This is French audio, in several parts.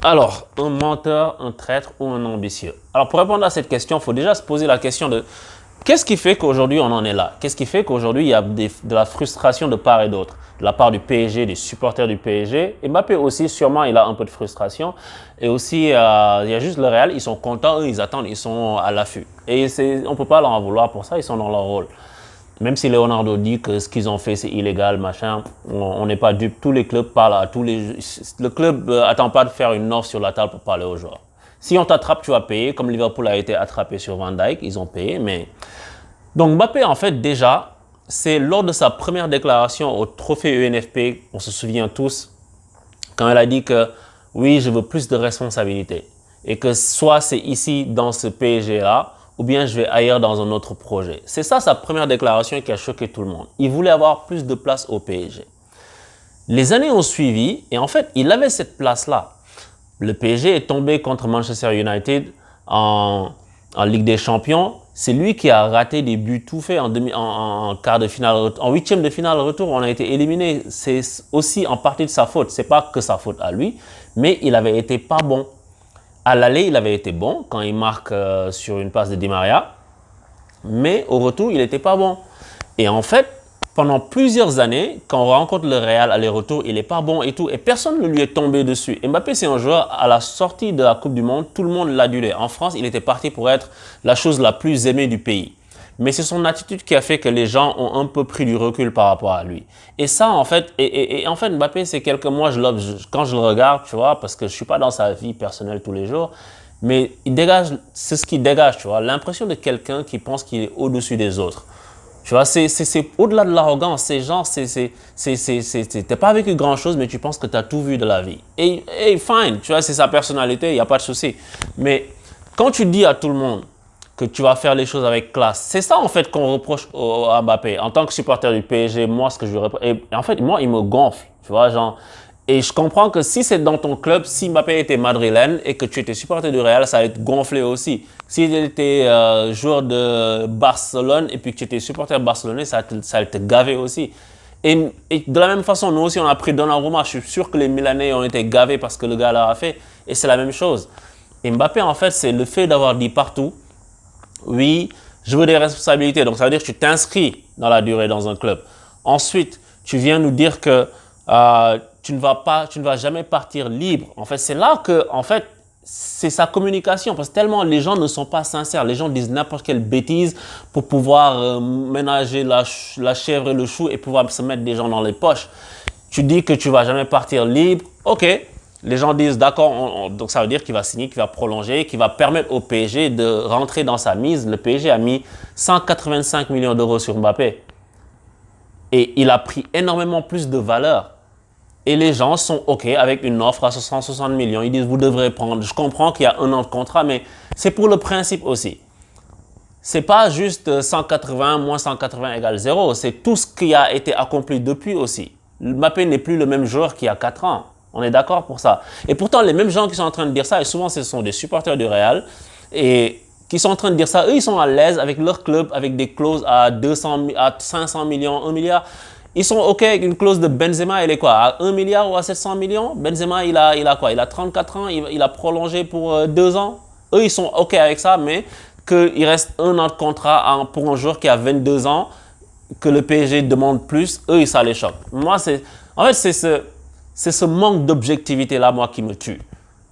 Alors, un menteur, un traître ou un ambitieux? Alors, pour répondre à cette question, il faut déjà se poser la question de qu'est-ce qui fait qu'aujourd'hui on en est là? Qu'est-ce qui fait qu'aujourd'hui il y a de la frustration de part et d'autre? De la part du PSG, des supporters du PSG. Et Mbappé aussi, sûrement, il a un peu de frustration. Et aussi, il y a juste le Real, ils sont contents, eux, ils attendent, ils sont à l'affût. Et on ne peut pas leur en vouloir pour ça, ils sont dans leur rôle. Même si Leonardo dit que ce qu'ils ont fait, c'est illégal, machin, on n'est pas dupe. Tous les clubs parlent à tous les... Le club attend pas de faire une offre sur la table pour parler aux joueurs. Si on t'attrape, tu vas payer. Comme Liverpool a été attrapé sur Van Dijk, ils ont payé. Mais donc Mbappé, en fait, déjà, c'est lors de sa première déclaration au trophée UNFP, on se souvient tous, quand elle a dit que oui, je veux plus de responsabilités. Et que soit c'est ici, dans ce PSG-là, ou bien je vais ailleurs dans un autre projet. C'est ça sa première déclaration qui a choqué tout le monde. Il voulait avoir plus de place au PSG. Les années ont suivi et en fait, il avait cette place-là. Le PSG est tombé contre Manchester United en Ligue des Champions. C'est lui qui a raté des buts tout faits en quart de finale, en huitième de finale retour. On a été éliminé. C'est aussi en partie de sa faute. C'est pas que sa faute à lui, mais il avait été pas bon. À l'aller, il avait été bon quand il marque sur une passe de Di Maria, mais au retour, il n'était pas bon. Et en fait, pendant plusieurs années, quand on rencontre le Real aller-retour, il n'est pas bon et tout, et personne ne lui est tombé dessus. Mbappé, c'est un joueur, à la sortie de la Coupe du Monde, tout le monde l'adulait. En France, il était parti pour être la chose la plus aimée du pays. Mais c'est son attitude qui a fait que les gens ont un peu pris du recul par rapport à lui. Et ça, en fait, en fait, Mbappé, c'est moi, quand je le regarde, tu vois, parce que je suis pas dans sa vie personnelle tous les jours, mais il dégage, c'est ce qu'il dégage, tu vois, l'impression de quelqu'un qui pense qu'il est au-dessus des autres. Tu vois, c'est au-delà de l'arrogance. Ces gens, t'as pas vécu grand-chose, mais tu penses que tu as tout vu de la vie. Et fine, tu vois, c'est sa personnalité, il n'y a pas de souci. Mais quand tu dis à tout le monde que tu vas faire les choses avec classe, c'est ça en fait qu'on reproche à Mbappé. En tant que supporter du PSG, moi, ce que je lui reproche, et en fait, moi, il me gonfle, tu vois, genre. Et je comprends que si c'est dans ton club, si Mbappé était madrilène et que tu étais supporter du Real, ça allait te gonfler aussi. S'il était joueur de Barcelone et puis que tu étais supporter barcelonais, ça allait te gaver aussi. Et de la même façon, nous aussi, on a pris Donnarumma. Je suis sûr que les Milanais ont été gavés parce que le gars l'a fait. Et c'est la même chose. Et Mbappé, en fait, c'est le fait d'avoir dit partout, oui, je veux des responsabilités. Donc, ça veut dire que tu t'inscris dans la durée dans un club. Ensuite, tu viens nous dire que tu ne vas jamais partir libre. En fait, c'est là que, en fait, c'est sa communication. Parce que tellement les gens ne sont pas sincères. Les gens disent n'importe quelle bêtise pour pouvoir ménager la chèvre et le chou et pouvoir se mettre des gens dans les poches. Tu dis que tu ne vas jamais partir libre. OK. Les gens disent d'accord, donc ça veut dire qu'il va signer, qu'il va prolonger, qu'il va permettre au PSG de rentrer dans sa mise. Le PSG a mis 185 millions d'euros sur Mbappé. Et il a pris énormément plus de valeur. Et les gens sont OK avec une offre à 160 millions. Ils disent, vous devrez prendre. Je comprends qu'il y a un an de contrat, mais c'est pour le principe aussi. C'est pas juste 180 moins 180 égale 0. C'est tout ce qui a été accompli depuis aussi. Mbappé n'est plus le même joueur qu'il y a 4 ans. On est d'accord pour ça. Et pourtant, les mêmes gens qui sont en train de dire ça, et souvent ce sont des supporters du Real, et qui sont en train de dire ça, eux, ils sont à l'aise avec leur club, avec des clauses à 500 millions, 1 milliard. Ils sont OK avec une clause de Benzema, elle est quoi? À 1 milliard ou à 700 millions? Benzema, il a quoi? Il a 34 ans, il a prolongé pour 2 ans. Eux, ils sont OK avec ça, mais qu'il reste un an de contrat pour un joueur qui a 22 ans, que le PSG demande plus, eux, ça les choque. Moi, en fait, c'est ce manque d'objectivité-là, moi, qui me tue.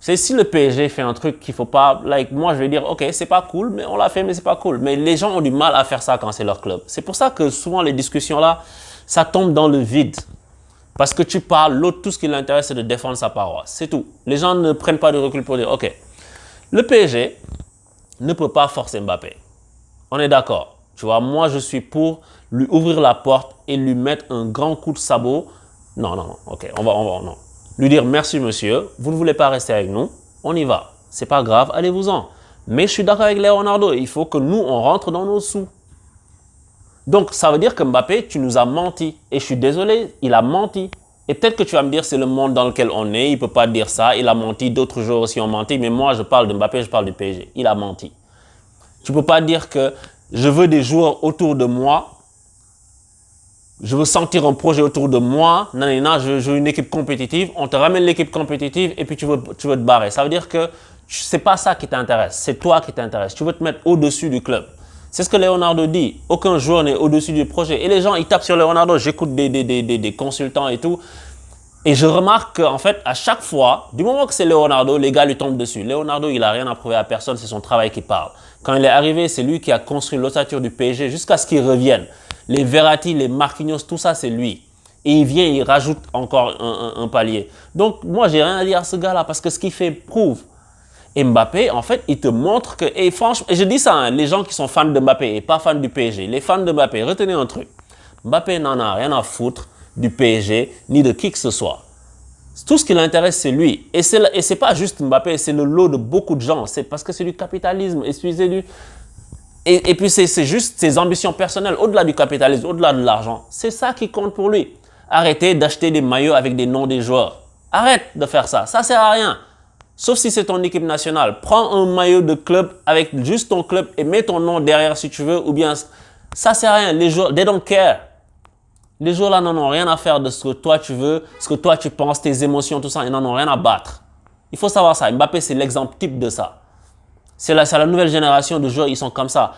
C'est si le PSG fait un truc qu'il ne faut pas, moi je vais dire, OK, c'est pas cool, mais on l'a fait, mais c'est pas cool. Mais les gens ont du mal à faire ça quand c'est leur club. C'est pour ça que souvent les discussions là, ça tombe dans le vide. Parce que tu parles, l'autre, tout ce qui l'intéresse, c'est de défendre sa paroisse. C'est tout. Les gens ne prennent pas de recul pour dire, OK, le PSG ne peut pas forcer Mbappé. On est d'accord. Tu vois, moi je suis pour lui ouvrir la porte et lui mettre un grand coup de sabot. Non, OK, non. Lui dire merci monsieur, vous ne voulez pas rester avec nous, on y va. C'est pas grave, allez-vous-en. Mais je suis d'accord avec Leonardo, il faut que nous, on rentre dans nos sous. Donc, ça veut dire que Mbappé, tu nous as menti. Et je suis désolé, il a menti. Et peut-être que tu vas me dire, c'est le monde dans lequel on est, il ne peut pas dire ça, il a menti, d'autres joueurs aussi ont menti, mais moi, je parle de Mbappé, je parle du PSG. Il a menti. Tu ne peux pas dire que je veux des joueurs autour de moi je veux sentir un projet autour de moi, nanana, je veux une équipe compétitive, on te ramène l'équipe compétitive et puis tu veux te barrer. Ça veut dire que c'est pas ça qui t'intéresse, c'est toi qui t'intéresse. Tu veux te mettre au-dessus du club. C'est ce que Leonardo dit. Aucun joueur n'est au-dessus du projet. Et les gens, ils tapent sur Leonardo. J'écoute des consultants et tout. Et je remarque qu'en fait, à chaque fois, du moment que c'est Leonardo, les gars lui tombent dessus. Leonardo, il n'a rien à prouver à personne, c'est son travail qui parle. Quand il est arrivé, c'est lui qui a construit l'ossature du PSG jusqu'à ce qu'il revienne. Les Verratti, les Marquinhos, tout ça, c'est lui. Et il vient, il rajoute encore un palier. Donc, moi, j'ai rien à dire à ce gars-là parce que ce qu'il fait prouve. Et Mbappé, en fait, il te montre que, et franchement, et je dis ça, hein, les gens qui sont fans de Mbappé et pas fans du PSG, les fans de Mbappé, retenez un truc. Mbappé n'en a rien à foutre du PSG, ni de qui que ce soit. Tout ce qui l'intéresse, c'est lui. Et c'est pas juste Mbappé, c'est le lot de beaucoup de gens. C'est parce que c'est du capitalisme. Et puis, c'est juste ses ambitions personnelles, au-delà du capitalisme, au-delà de l'argent. C'est ça qui compte pour lui. Arrêtez d'acheter des maillots avec des noms des joueurs. Arrête de faire ça. Ça sert à rien. Sauf si c'est ton équipe nationale. Prends un maillot de club avec juste ton club et mets ton nom derrière si tu veux. Ou bien, ça sert à rien. Les joueurs, they don't care. Les joueurs là n'en ont rien à faire de ce que toi tu veux, ce que toi tu penses, tes émotions, tout ça. Ils n'en ont rien à battre. Il faut savoir ça. Mbappé, c'est l'exemple type de ça. C'est la nouvelle génération de joueurs, ils sont comme ça.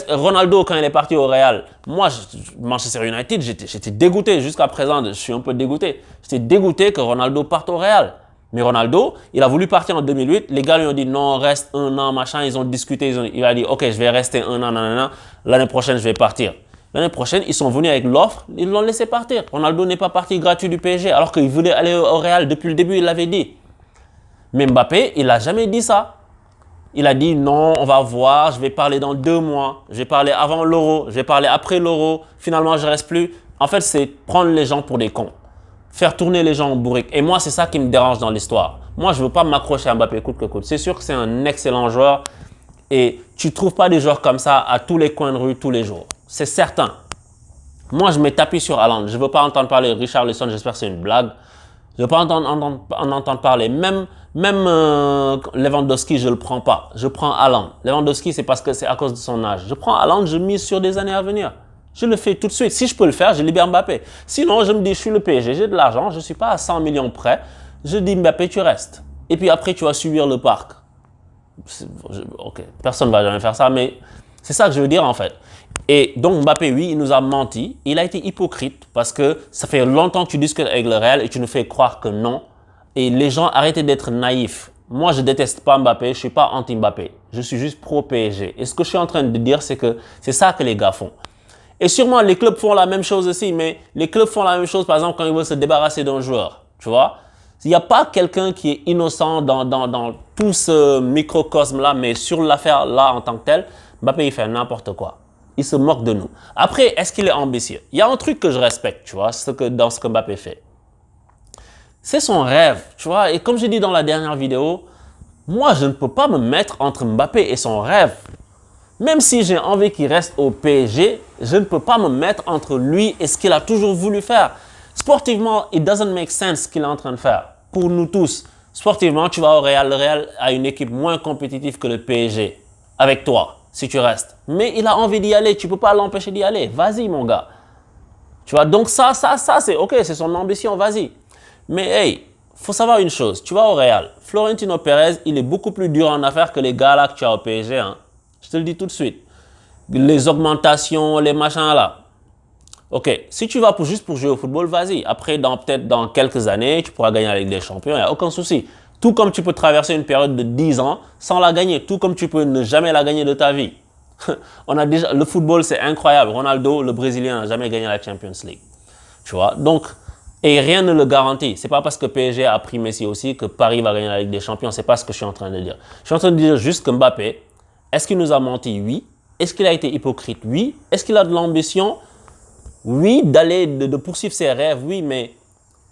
Ronaldo, quand il est parti au Real, moi, Manchester United, j'étais dégoûté. Jusqu'à présent, je suis un peu dégoûté. J'étais dégoûté que Ronaldo parte au Real. Mais Ronaldo, il a voulu partir en 2008. Les gars lui ont dit non, reste un an, machin. Ils ont discuté. Il a dit ok, je vais rester un an, nanana. L'année prochaine, je vais partir. L'année prochaine, ils sont venus avec l'offre. Ils l'ont laissé partir. Ronaldo n'est pas parti gratuit du PSG alors qu'il voulait aller au Real depuis le début. Il l'avait dit. Mais Mbappé, il n'a jamais dit ça. Il a dit non, on va voir. Je vais parler dans 2 mois. Je vais parler avant l'Euro. Je vais parler après l'Euro. Finalement, je ne reste plus. En fait, c'est prendre les gens pour des cons. Faire tourner les gens en bourrique. Et moi, c'est ça qui me dérange dans l'histoire. Moi, je ne veux pas m'accrocher à Mbappé coûte que coûte. C'est sûr que c'est un excellent joueur et tu ne trouves pas des joueurs comme ça à tous les coins de rue, tous les jours. C'est certain. Moi, je mets tapis sur Haaland. Je ne veux pas entendre parler de Richarlison. J'espère que c'est une blague. Je ne veux pas en entendre parler. Même Lewandowski, je ne le prends pas. Je prends Haaland. Lewandowski, c'est parce que c'est à cause de son âge. Je prends Haaland, je mise sur des années à venir. Je le fais tout de suite. Si je peux le faire, je libère Mbappé. Sinon, je me dis, je suis le PSG, j'ai de l'argent, je ne suis pas à 100 millions près. Je dis, Mbappé, tu restes. Et puis après, tu vas subir le parc. Ok, personne ne va jamais faire ça, mais c'est ça que je veux dire en fait. Et donc Mbappé, oui, il nous a menti. Il a été hypocrite parce que ça fait longtemps que tu discutes avec le Real et tu nous fais croire que non. Et les gens, arrêtez d'être naïfs. Moi, je ne déteste pas Mbappé, je ne suis pas anti-Mbappé. Je suis juste pro-PSG. Et ce que je suis en train de dire, c'est que c'est ça que les gars font. Et sûrement, les clubs font la même chose aussi, mais les clubs font la même chose, par exemple, quand ils veulent se débarrasser d'un joueur, tu vois. Il n'y a pas quelqu'un qui est innocent dans tout ce microcosme-là, mais sur l'affaire-là en tant que telle, Mbappé, il fait n'importe quoi. Il se moque de nous. Après, est-ce qu'il est ambitieux? Il y a un truc que je respecte, tu vois, dans ce que Mbappé fait. C'est son rêve, tu vois. Et comme j'ai dit dans la dernière vidéo, moi, je ne peux pas me mettre entre Mbappé et son rêve. Même si j'ai envie qu'il reste au PSG, je ne peux pas me mettre entre lui et ce qu'il a toujours voulu faire. Sportivement, it doesn't make sense ce qu'il est en train de faire. Pour nous tous, sportivement, tu vas au Real. Le Real a une équipe moins compétitive que le PSG. Avec toi, si tu restes. Mais il a envie d'y aller. Tu ne peux pas l'empêcher d'y aller. Vas-y, mon gars. Tu vois, donc ça c'est OK. C'est son ambition. Vas-y. Mais hey, faut savoir une chose. Tu vas au Real. Florentino Pérez, il est beaucoup plus dur en affaires que les gars là que tu as au PSG. Hein. Je te le dis tout de suite. Les augmentations, les machins là. Ok, si tu vas juste pour jouer au football, vas-y. Après, peut-être dans quelques années, tu pourras gagner la Ligue des Champions, il n'y a aucun souci. Tout comme tu peux traverser une période de 10 ans sans la gagner, tout comme tu peux ne jamais la gagner de ta vie. Le football, c'est incroyable. Ronaldo, le Brésilien, n'a jamais gagné la Champions League. Tu vois, donc, et rien ne le garantit. C'est pas parce que PSG a pris Messi aussi que Paris va gagner la Ligue des Champions. C'est pas ce que je suis en train de dire. Je suis en train de dire juste que Mbappé, est-ce qu'il nous a menti? Oui. Est-ce qu'il a été hypocrite? Oui. Est-ce qu'il a de l'ambition? Oui, de poursuivre ses rêves, oui, mais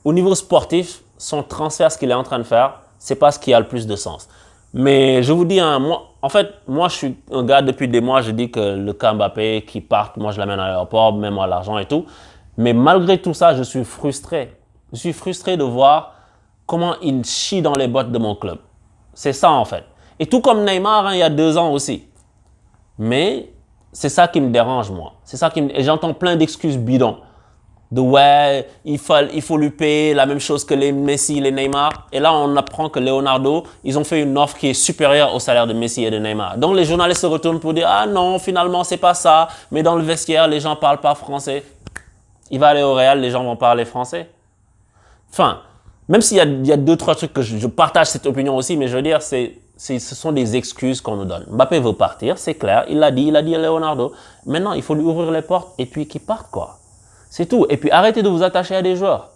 au niveau sportif, son transfert, ce qu'il est en train de faire, c'est pas ce qui a le plus de sens. Mais je vous dis, hein, moi, je suis un gars depuis des mois, je dis que le cas Mbappé qui part, moi, je l'amène à l'aéroport, même moi l'argent et tout. Mais malgré tout ça, je suis frustré. Je suis frustré de voir comment il chie dans les bottes de mon club. C'est ça, en fait. Et tout comme Neymar, hein, il y a 2 ans aussi. Mais c'est ça qui me dérange, moi. C'est ça et j'entends plein d'excuses bidons. de ouais, il faut lui payer la même chose que les Messi, les Neymar. Et là, on apprend que Leonardo, ils ont fait une offre qui est supérieure au salaire de Messi et de Neymar. Donc, les journalistes se retournent pour dire, ah non, finalement, c'est pas ça. Mais dans le vestiaire, les gens parlent pas français. Il va aller au Real, les gens vont parler français. Enfin, même s'il y a deux, trois trucs que je partage cette opinion aussi, mais je veux dire, ce sont des excuses qu'on nous donne. Mbappé veut partir, c'est clair, il a dit à Leonardo. Maintenant, il faut lui ouvrir les portes et puis qu'il parte, quoi. C'est tout. Et puis, arrêtez de vous attacher à des joueurs.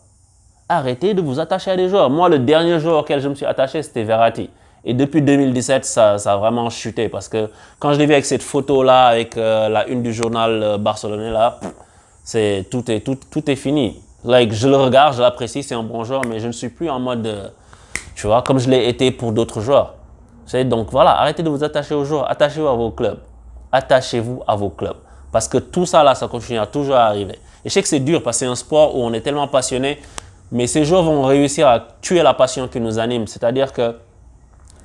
Arrêtez de vous attacher à des joueurs. Moi, le dernier joueur auquel je me suis attaché, c'était Verratti. Et depuis 2017, ça a vraiment chuté parce que quand je l'ai vu avec cette photo-là, avec la une du journal barcelonais, là, tout est fini. Like, je le regarde, je l'apprécie, c'est un bon joueur, mais je ne suis plus en mode, tu vois, comme je l'ai été pour d'autres joueurs. Donc voilà, arrêtez de vous attacher aux joueurs, attachez-vous à vos clubs. Attachez-vous à vos clubs. Parce que tout ça là, ça continuera toujours à arriver. Et je sais que c'est dur parce que c'est un sport où on est tellement passionné, mais ces joueurs vont réussir à tuer la passion qui nous anime. C'est-à-dire que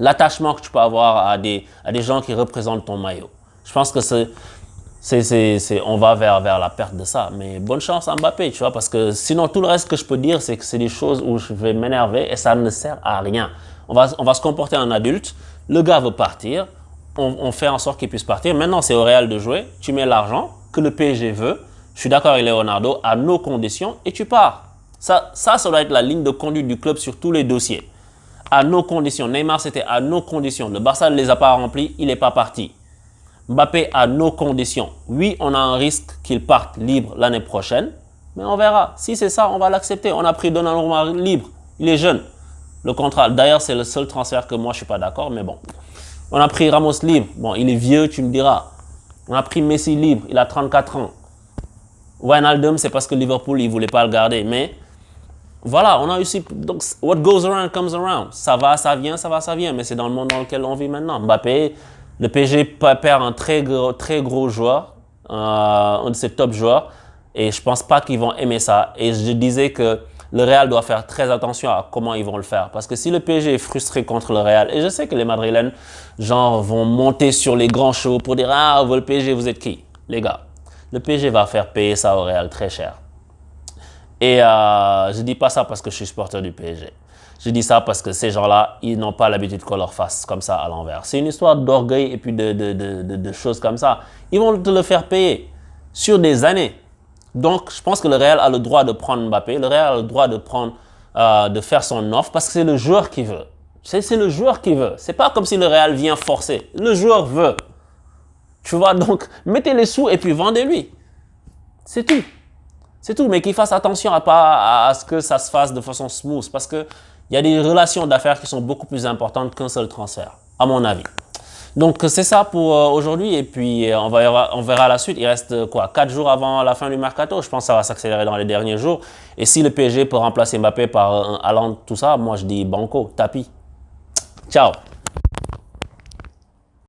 l'attachement que tu peux avoir à des gens qui représentent ton maillot. Je pense que on va vers la perte de ça. Mais bonne chance à Mbappé, tu vois, parce que sinon, tout le reste que je peux dire, c'est que c'est des choses où je vais m'énerver et ça ne sert à rien. On va se comporter en adulte. Le gars veut partir. On fait en sorte qu'il puisse partir. Maintenant, c'est au Real de jouer. Tu mets l'argent que le PSG veut. Je suis d'accord avec Leonardo, à nos conditions, et tu pars. Ça doit être la ligne de conduite du club sur tous les dossiers. À nos conditions. Neymar, c'était à nos conditions. Le Barça ne les a pas remplis, il n'est pas parti. Mbappé, à nos conditions. Oui, on a un risque qu'il parte libre l'année prochaine, mais on verra. Si c'est ça, on va l'accepter. On a pris Donnarumma libre. Il est jeune. Le contrat, d'ailleurs, c'est le seul transfert que moi, je ne suis pas d'accord, mais bon. On a pris Ramos libre. Bon, il est vieux, tu me diras. On a pris Messi libre. Il a 34 ans. Wijnaldum, c'est parce que Liverpool, il ne voulait pas le garder. Mais voilà, on a aussi. Donc, what goes around comes around. Ça va, ça vient, ça va, ça vient. Mais c'est dans le monde dans lequel on vit maintenant. Mbappé, le PSG perd un très gros joueur, un de ses top joueurs. Et je ne pense pas qu'ils vont aimer ça. Et je disais que le Real doit faire très attention à comment ils vont le faire. Parce que si le PSG est frustré contre le Real, et je sais que les Madrilènes, genre, vont monter sur les grands shows pour dire « Ah, vous, le PSG, vous êtes qui ?» Les gars, le PSG va faire payer ça au Real très cher. Et je ne dis pas ça parce que je suis supporter du PSG. Je dis ça parce que ces gens-là, ils n'ont pas l'habitude qu'on leur fasse comme ça à l'envers. C'est une histoire d'orgueil et puis de choses comme ça. Ils vont te le faire payer sur des années. Donc, je pense que le Real a le droit de prendre Mbappé. Le Real a le droit de faire son offre parce que c'est le joueur qui veut. C'est le joueur qui veut. C'est pas comme si le Real vient forcer. Le joueur veut. Tu vois, donc, mettez les sous et puis vendez-lui. C'est tout. C'est tout, mais qu'il fasse attention à ce que ça se fasse de façon smooth parce qu'il y a des relations d'affaires qui sont beaucoup plus importantes qu'un seul transfert, à mon avis. Donc, c'est ça pour aujourd'hui et puis on verra la suite. Il reste quoi, 4 jours avant la fin du mercato. Je pense que ça va s'accélérer dans les derniers jours. Et si le PSG peut remplacer Mbappé par un Haaland, tout ça, moi je dis banco, tapis. Ciao.